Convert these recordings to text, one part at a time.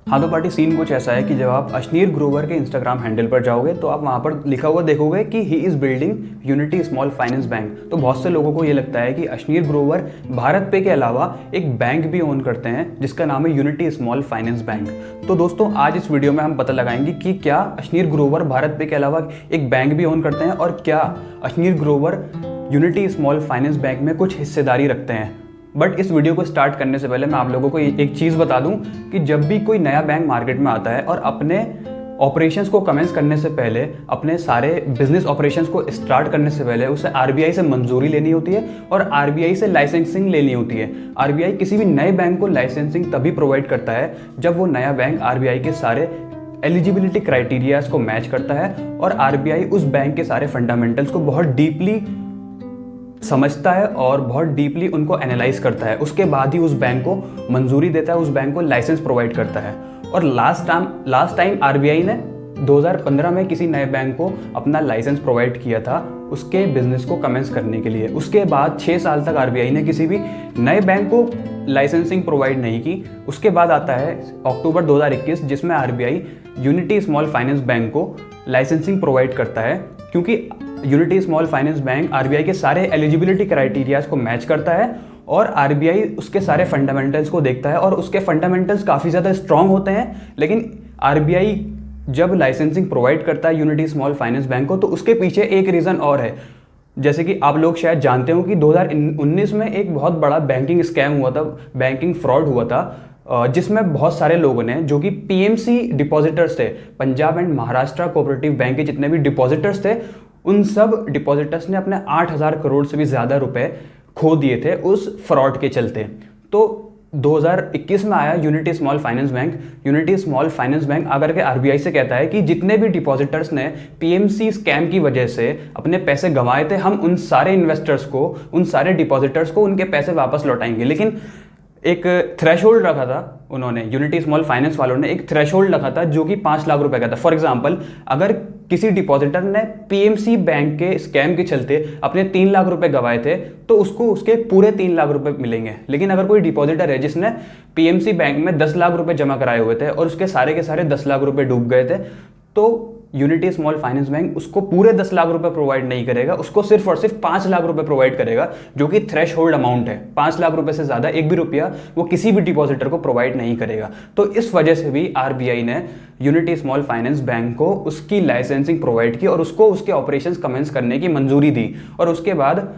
हाँ तो party scene कुछ ऐसा है कि जब आप अश्नीर ग्रोवर के इंस्टाग्राम हैंडल पर जाओगे तो आप वहाँ पर लिखा हुआ देखोगे कि he is building unity Small Finance bank. तो बहुत से लोगों को ये लगता है कि अश्नीर ग्रोवर भारत पे के अलावा एक बैंक भी ओन करते हैं जिसका नाम है यूनिटी स्मॉल फाइनेंस बैंक। तो दोस्तों आज इस वीडियो में हम पता लगाएंगे कि क्या अश्नीर ग्रोवर भारत पे के अलावा एक बैंक भी ओन करते हैं और क्या Ashneer Grover unity Small Finance bank में कुछ हिस्सेदारी रखते हैं। बट इस वीडियो को स्टार्ट करने से पहले मैं आप लोगों को एक चीज़ बता दूं कि जब भी कोई नया बैंक मार्केट में आता है और अपने ऑपरेशंस को कमेंस करने से पहले, अपने सारे बिजनेस ऑपरेशंस को स्टार्ट करने से पहले उसे आरबीआई से मंजूरी लेनी होती है और आरबीआई से लाइसेंसिंग लेनी होती है। आरबीआई किसी भी नए बैंक को लाइसेंसिंग तभी प्रोवाइड करता है जब वो नया बैंक आरबीआई के सारे एलिजिबिलिटी क्राइटेरियाज को मैच करता है और आरबीआई उस बैंक के सारे फंडामेंटल्स को बहुत डीपली समझता है और बहुत डीपली उनको एनालाइज करता है। उसके बाद ही उस बैंक को मंजूरी देता है, उस बैंक को लाइसेंस प्रोवाइड करता है। और लास्ट टाइम आरबीआई ने 2015 में किसी नए बैंक को अपना लाइसेंस प्रोवाइड किया था उसके बिजनेस को कमेंस करने के लिए। उसके बाद 6 साल तक आरबीआई ने किसी भी नए बैंक को लाइसेंसिंग प्रोवाइड नहीं की। उसके बाद आता है अक्टूबर 2021 जिसमें RBI unity Small Finance bank को लाइसेंसिंग प्रोवाइड करता है, क्योंकि unity Small Finance bank RBI के सारे एलिजिबिलिटी क्राइटेरियाज को मैच करता है और आरबीआई उसके सारे फंडामेंटल्स को देखता है और उसके फंडामेंटल्स काफ़ी ज़्यादा स्ट्रांग होते हैं। लेकिन आरबीआई जब लाइसेंसिंग प्रोवाइड करता है यूनिटी स्मॉल फाइनेंस बैंक को तो उसके पीछे एक रीज़न और है। जैसे कि आप लोग शायद जानते हो कि 2019 में एक बहुत बड़ा बैंकिंग स्कैम हुआ था, बैंकिंग फ्रॉड हुआ था, जिसमें बहुत सारे लोगों ने, जो कि पीएमसी डिपॉजिटर्स थे, Punjab and Maharashtra cooperative bank के जितने भी डिपॉजिटर्स थे, उन सब डिपॉजिटर्स ने अपने 8,000 करोड़ से भी ज़्यादा रुपए खो दिए थे उस फ्रॉड के चलते। तो 2021 में आया unity Small Finance bank. Unity Small Finance bank आकर के आरबीआई से कहता है कि जितने भी डिपॉजिटर्स ने पीएमसी स्कैम की वजह से अपने पैसे गंवाए थे, हम उन सारे इन्वेस्टर्स को, उन सारे डिपॉजिटर्स को उनके पैसे वापस लौटाएंगे। लेकिन एक थ्रेशोल्ड रखा था उन्होंने, यूनिटी स्मॉल फाइनेंस वालों ने एक थ्रेशोल्ड रखा था जो कि 5 लाख रुपए का था। फॉर एग्जांपल, अगर किसी डिपॉजिटर ने पीएमसी बैंक के स्कैम के चलते अपने 3 लाख रुपए गंवाए थे तो उसको उसके पूरे 3 लाख रुपए मिलेंगे। लेकिन अगर कोई डिपॉजिटर है जिसने पीएमसी बैंक में 10 लाख रुपए जमा कराए हुए थे और उसके सारे के सारे 10 लाख रुपए डूब गए थे, तो यूनिटी स्मॉल फाइनेंस बैंक उसको पूरे 10 लाख रुपए प्रोवाइड नहीं करेगा, उसको सिर्फ और सिर्फ 5 लाख रुपए प्रोवाइड करेगा, जो कि थ्रेश होल्ड अमाउंट है। 5 लाख रुपए से ज्यादा एक भी रुपया वो किसी भी डिपॉजिटर को प्रोवाइड नहीं करेगा। तो इस वजह से भी आरबीआई ने यूनिटी स्मॉल फाइनेंस बैंक को उसकी लाइसेंसिंग प्रोवाइड की और उसको उसके ऑपरेशंस कमेंस करने की मंजूरी दी। और उसके बाद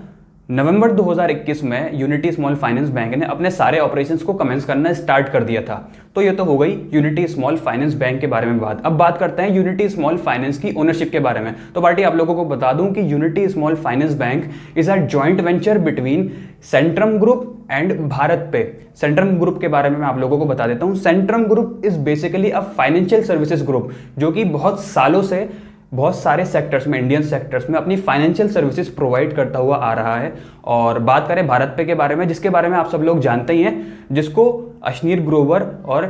नवंबर 2021 में यूनिटी स्मॉल फाइनेंस बैंक ने अपने सारे ऑपरेशंस को कमेंस करना स्टार्ट कर दिया था। तो ये तो हो गई यूनिटी स्मॉल फाइनेंस बैंक के बारे में बात। अब बात करते हैं यूनिटी स्मॉल फाइनेंस की ओनरशिप के बारे में। तो पार्टी आप लोगों को बता दूं कि Unity Small Finance Bank is a joint venture between Centrum Group and BharatPe. Centrum group के बारे में मैं आप लोगों को बता देता हूं। Centrum group is basically a financial services group जो कि बहुत सालों से बहुत सारे सेक्टर्स में, इंडियन सेक्टर्स में अपनी फाइनेंशियल सर्विसेज प्रोवाइड करता हुआ आ रहा है। और बात करें भारत पे के बारे में, जिसके बारे में आप सब लोग जानते ही हैं, जिसको अश्नीर ग्रोवर और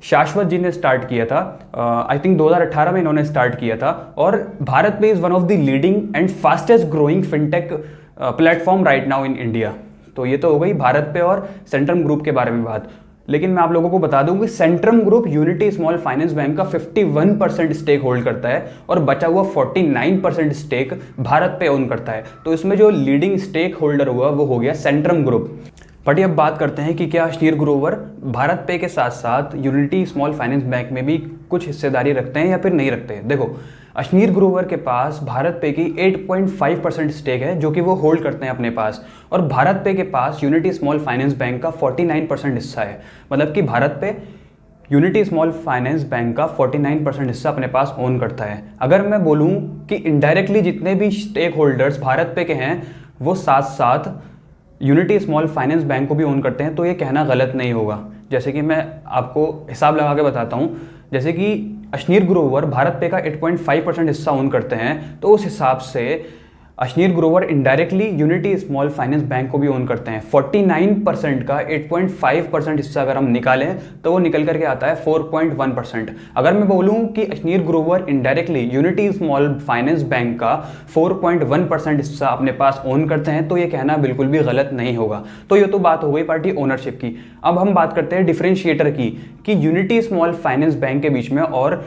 शाश्वत जी ने स्टार्ट किया था। आई थिंक 2018 में इन्होंने स्टार्ट किया था। और भारत पे is one of the leading and fastest growing fintech platform right now in India. तो ये तो हो गई भारत पे और सेंट्रम ग्रुप के बारे में बात। लेकिन मैं आप लोगों को बता दूं कि Centrum group unity Small Finance bank का 51% स्टेक होल्ड करता है और बचा हुआ 49% स्टेक भारत पे ओन करता है। तो इसमें जो लीडिंग स्टेक होल्डर हुआ वो हो गया सेंट्रम ग्रुप। बट अब बात करते हैं कि क्या अश्नीर ग्रोवर भारत पे के साथ साथ यूनिटी स्मॉल फाइनेंस बैंक में भी कुछ हिस्सेदारी रखते हैं या फिर नहीं रखते हैं। देखो, अश्नीर ग्रोवर के पास भारत पे की 8.5% स्टेक है जो कि वो होल्ड करते हैं अपने पास, और भारत पे के पास यूनिटी स्मॉल फाइनेंस बैंक का 49% हिस्सा है। मतलब कि भारत पे यूनिटी स्मॉल फाइनेंस बैंक का 49% हिस्सा अपने पास ओन करता है। अगर मैं बोलूँ कि इनडायरेक्टली जितने भी स्टेक होल्डर्स भारत पे के हैं वो साथ साथ यूनिटी स्मॉल फाइनेंस बैंक को भी ओन करते हैं, तो ये कहना गलत नहीं होगा। जैसे कि मैं आपको हिसाब लगा के बताता हूँ। जैसे कि अश्नीर ग्रोवर भारत पे का 8.5% हिस्सा ओन करते हैं, तो उस हिसाब से Ashneer Grover indirectly unity Small Finance bank को भी ओन करते हैं। 49% का 8.5% हिस्सा अगर हम निकालें तो वो निकल करके आता है 4.1%। अगर मैं बोलूं कि Ashneer Grover indirectly unity Small Finance bank का 4.1% हिस्सा अपने पास ओन करते हैं तो ये कहना बिल्कुल भी गलत नहीं होगा। तो ये तो बात हो गई पार्टी ओनरशिप की। अब हम बात करते हैं डिफरेंशिएटर की कि यूनिटी स्मॉल फाइनेंस बैंक के बीच में और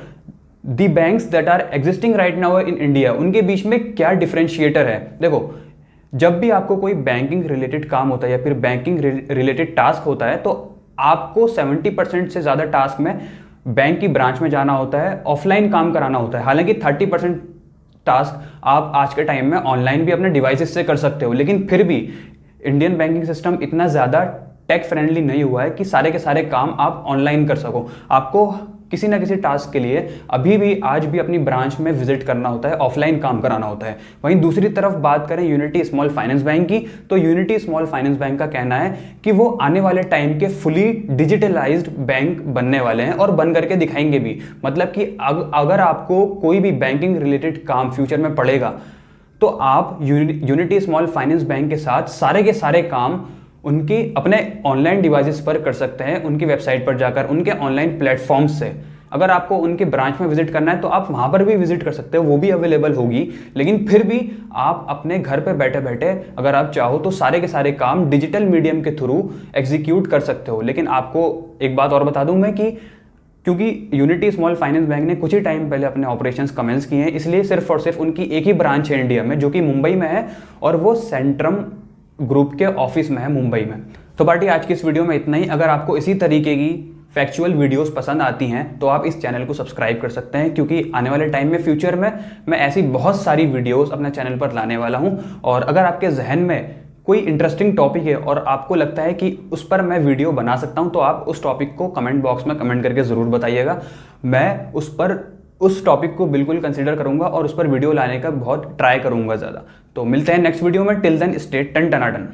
the banks that are existing right now in India उनके बीच में क्या डिफरेंशिएटर है। देखो, जब भी आपको कोई बैंकिंग रिलेटेड काम होता है या फिर बैंकिंग रिलेटेड टास्क होता है तो आपको 70% से ज़्यादा टास्क में बैंक की ब्रांच में जाना होता है, ऑफलाइन काम कराना होता है। हालांकि 30% टास्क आप आज के टाइम में ऑनलाइन भी अपने डिवाइसेस से कर सकते हो, लेकिन फिर भी इंडियन बैंकिंग सिस्टम इतना ज़्यादा टेक फ्रेंडली नहीं हुआ है कि सारे के सारे काम आप ऑनलाइन कर सको। आपको किसी ना किसी टास्क के लिए अभी भी आज भी अपनी ब्रांच में विजिट करना होता है, ऑफलाइन काम कराना होता है। वहीं दूसरी तरफ बात करें यूनिटी स्मॉल फाइनेंस बैंक की, तो यूनिटी स्मॉल फाइनेंस बैंक का कहना है कि वो आने वाले टाइम के फुली डिजिटलाइज्ड बैंक बनने वाले हैं और बन करके दिखाएंगे भी। मतलब कि अगर आपको कोई भी बैंकिंग रिलेटेड काम फ्यूचर में पड़ेगा तो आप यूनिटी स्मॉल फाइनेंस बैंक के साथ सारे के सारे काम उनकी अपने ऑनलाइन डिवाइसेस पर कर सकते हैं, उनकी वेबसाइट पर जाकर, उनके ऑनलाइन प्लेटफॉर्म्स से। अगर आपको उनके ब्रांच में विजिट करना है तो आप वहाँ पर भी विजिट कर सकते हो, वो भी अवेलेबल होगी। लेकिन फिर भी आप अपने घर पर बैठे बैठे अगर आप चाहो तो सारे के सारे काम डिजिटल मीडियम के थ्रू एग्जीक्यूट कर सकते हो। लेकिन आपको एक बात और बता दूं मैं कि क्योंकि यूनिटी स्मॉल फाइनेंस बैंक ने कुछ ही टाइम पहले अपने ऑपरेशंस कमेंस किए हैं, इसलिए सिर्फ और सिर्फ उनकी एक ही ब्रांच है इंडिया में जो कि मुंबई में है और वो सेंट्रम ग्रुप के ऑफिस में है मुंबई में। तो पार्टी आज की इस वीडियो में इतना ही। अगर आपको इसी तरीके की फैक्चुअल वीडियोस पसंद आती हैं तो आप इस चैनल को सब्सक्राइब कर सकते हैं, क्योंकि आने वाले टाइम में फ्यूचर में मैं ऐसी बहुत सारी वीडियोस अपने चैनल पर लाने वाला हूं। और अगर आपके जहन में कोई इंटरेस्टिंग टॉपिक है और आपको लगता है कि उस पर मैं वीडियो बना सकता हूं तो आप उस टॉपिक को कमेंट बॉक्स में कमेंट करके ज़रूर बताइएगा। मैं उस टॉपिक को बिल्कुल कंसिडर करूंगा और उस पर वीडियो लाने का बहुत ट्राई करूंगा ज़्यादा। तो मिलते हैं नेक्स्ट वीडियो में। टिल देन स्टे टन टनाटन।